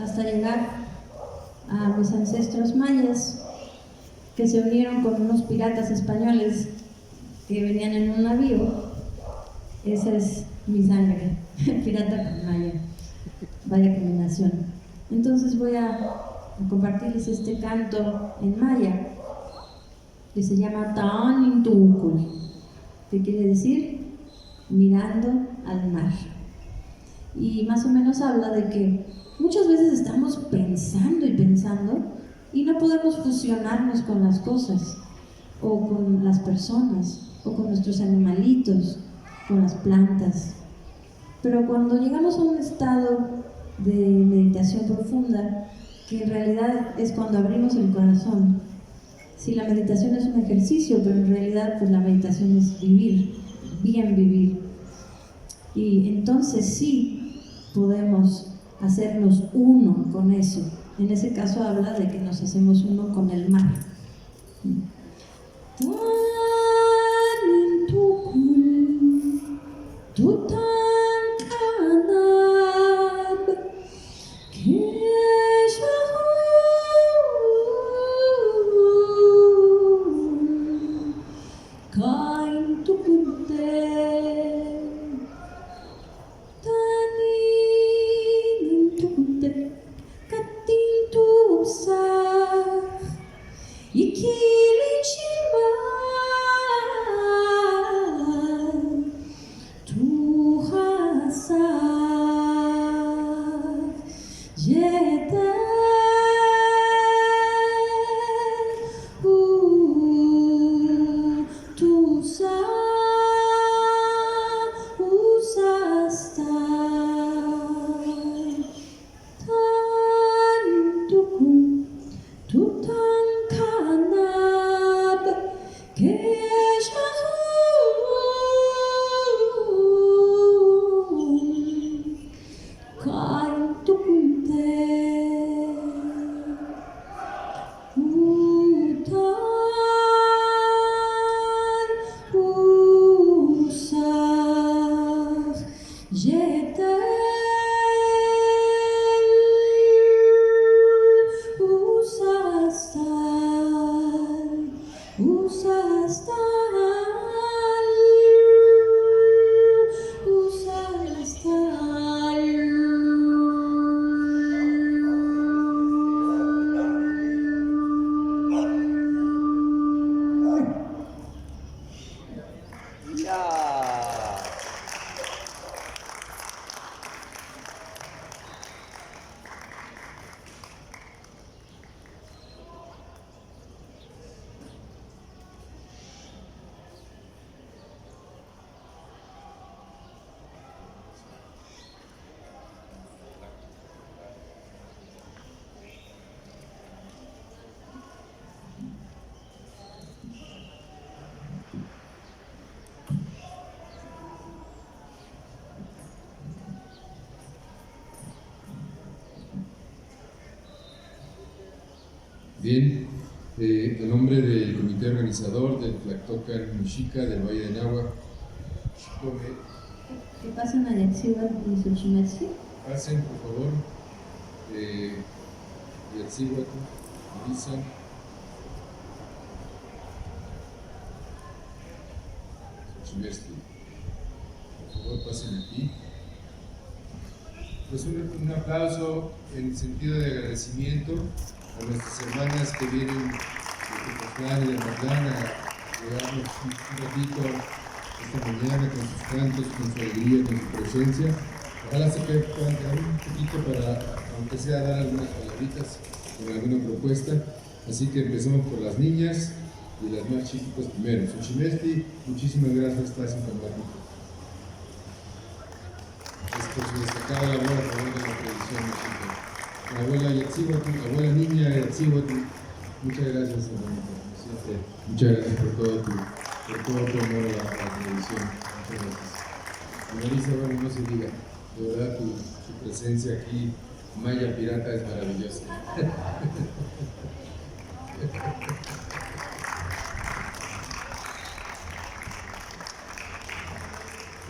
hasta llegar a mis ancestros mayas, que se unieron con unos piratas españoles que venían en un navío. Esa es mi sangre, pirata con maya, vaya combinación. Entonces voy a compartirles este canto en maya, que se llama Ta'anintu'ukul, que quiere decir mirando al mar. Y más o menos habla de que muchas veces estamos pensando y no podemos fusionarnos con las cosas, o con las personas, o con nuestros animalitos, con las plantas. Pero cuando llegamos a un estado de meditación profunda, que en realidad es cuando abrimos el corazón. Si la meditación es un ejercicio, pero en realidad pues la meditación es vivir, bien vivir. Y entonces sí podemos hacernos uno con eso. En ese caso habla de que nos hacemos uno con el mar. Bien, a nombre del comité organizador del Tlactocan Mexica del Valle de Nahua, ¿Qué pasan a Yatzíhuatl y Xochimetzli? Pasen, por favor, Yatzíhuatl, Melissa. Xochimetzli. Por favor, pasen aquí. Pues un aplauso en sentido de agradecimiento a nuestras hermanas que vienen de Tepoztlán y de Matlán a llevarnos un ratito esta mañana con sus cantos, con su alegría, con su presencia. Ojalá se puedan quedar un poquito para, aunque sea, dar algunas palabritas con alguna propuesta. Así que empezamos por las niñas y las más chiquitas primero. Xochimetzli, muchísimas gracias, estás en contacto. Es por su destacada labor a favor de la tradición mexica. La abuela Yatzíhuatl, la abuela niña Yatzíhuatl, muchas gracias, hermanita. Muchas gracias por todo tu amor a la televisión. Muchas gracias. Melissa, bueno, no se diga, de verdad tu presencia aquí, Maya Pirata, es maravillosa.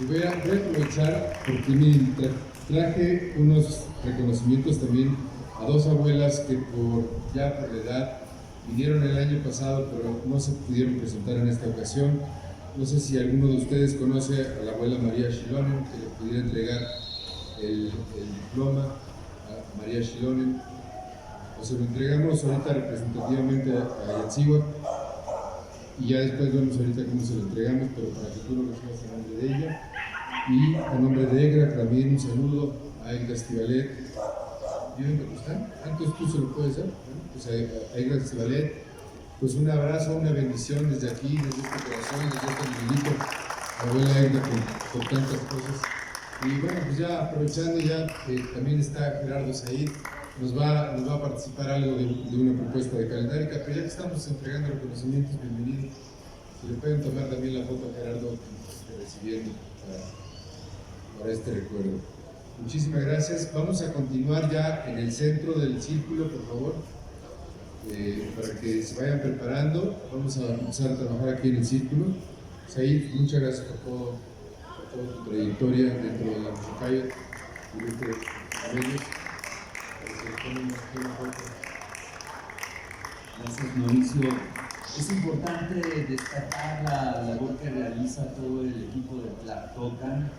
Y voy a aprovechar porque miren, traje unos reconocimientos también a dos abuelas que ya por la edad vinieron el año pasado, pero no se pudieron presentar en esta ocasión. No sé si alguno de ustedes conoce a la abuela María Shilonen, que le pudiera entregar el diploma a María Shilonen. O se lo entregamos ahorita representativamente a Yatzihua y ya después vemos ahorita cómo se lo entregamos, pero para que tú lo recibas a nombre de ella. Y a nombre de EGRA también un saludo a EGRA Estivalet. ¿Viven dónde están? Entonces tú se lo puedes dar, ¿no? Pues a EGRA Estivalet, pues un abrazo, una bendición desde aquí, desde este corazón, desde este niñito, la abuela EGRA por tantas cosas. Y bueno, pues ya aprovechando ya que también está Gerardo Said, nos va a participar algo de una propuesta de calendárica, pero ya que estamos entregando reconocimientos, bienvenidos. Si le pueden tomar también la foto a Gerardo recibiendo para este recuerdo. Muchísimas gracias. Vamos a continuar ya en el centro del círculo, por favor, para que se vayan preparando. Vamos a empezar a trabajar aquí en el círculo. Said, muchas gracias por toda tu trayectoria dentro de la Musicaya y dentro de ellos. Gracias, Mauricio. Es importante destacar la labor que realiza todo el equipo de Tlactocan,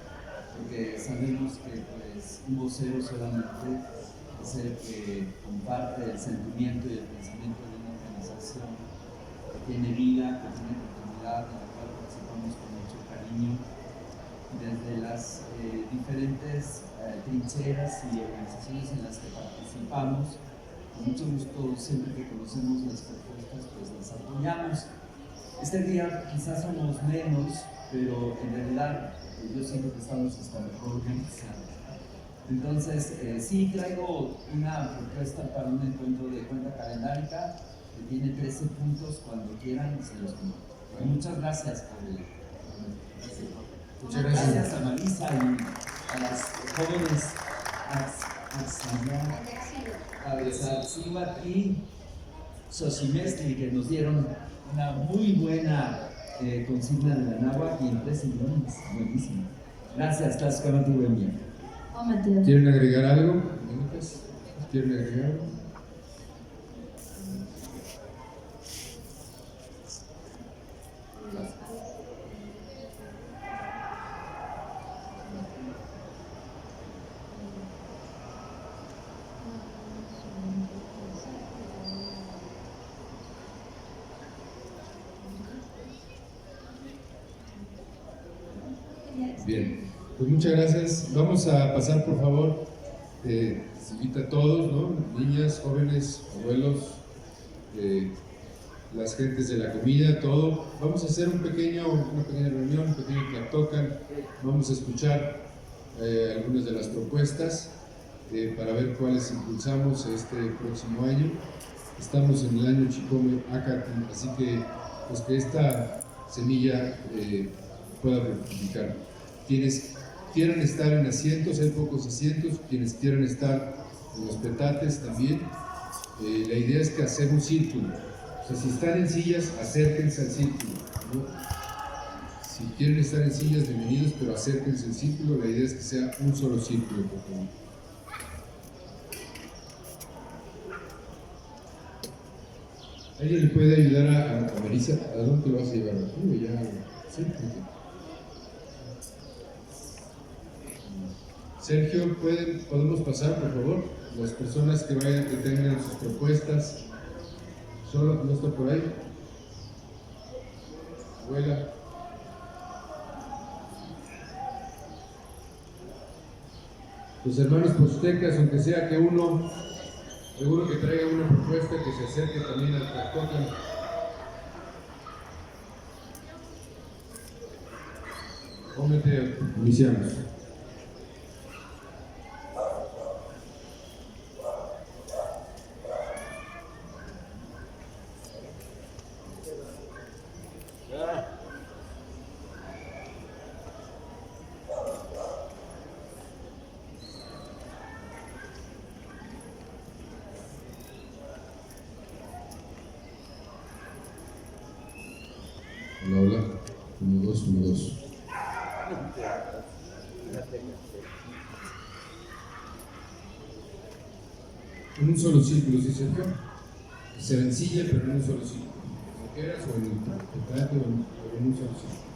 porque sabemos que pues, un vocero solamente es el que comparte el sentimiento y el pensamiento de una organización que tiene vida, que tiene continuidad, en la cual participamos con mucho cariño desde las diferentes trincheras y organizaciones en las que participamos. Con mucho gusto, siempre que conocemos las propuestas, pues las apoyamos. Este día quizás somos menos, pero en realidad yo siento que estamos hasta mejor organizados. Entonces, sí traigo una propuesta para un encuentro de cuenta calendárica que tiene 13 puntos. Cuando quieran, se los comento. Muchas gracias por el. Muchas gracias a Marisa y a las jóvenes Atzaxihuatl y Xochimestli, que nos dieron una muy buena consigna de la náhuatl y en 13 millones. Buenísimo. Gracias, Tlaxcala y buen día. ¿Quieren agregar algo? ¿Quieren agregar algo? Bien, pues muchas gracias. Vamos a pasar, por favor, se invita a todos, ¿no? Niñas, jóvenes, abuelos, las gentes de la comida, todo. Vamos a hacer una pequeña reunión, un pequeño Tlactocan. Vamos a escuchar algunas de las propuestas para ver cuáles impulsamos este próximo año. Estamos en el año Chicome Acatl, así que pues que esta semilla pueda fructificar. Quienes quieran estar en asientos, hay pocos asientos, quienes quieran estar en los petates también. La idea es que hacer un círculo. O sea, si están en sillas, acérquense al círculo, ¿no? Si quieren estar en sillas, bienvenidos, pero acérquense al círculo. La idea es que sea un solo círculo, por favor. ¿Alguien le puede ayudar a Marisa? ¿A dónde lo vas a llevar? ¿Sí? Sergio, ¿podemos pasar, por favor? Las personas que tengan sus propuestas. ¿Solo no está por ahí? Abuela. Los hermanos postecas, aunque sea que uno, seguro que traiga una propuesta que se acerque también al Tlactocan. Cómete, iniciamos. Hola, hola. 1, 2, 1, 2. en un solo círculo, ¿sí, Sergio? Sencilla, pero en un solo círculo. ¿Qué eras? O en el teatro, o en un solo círculo.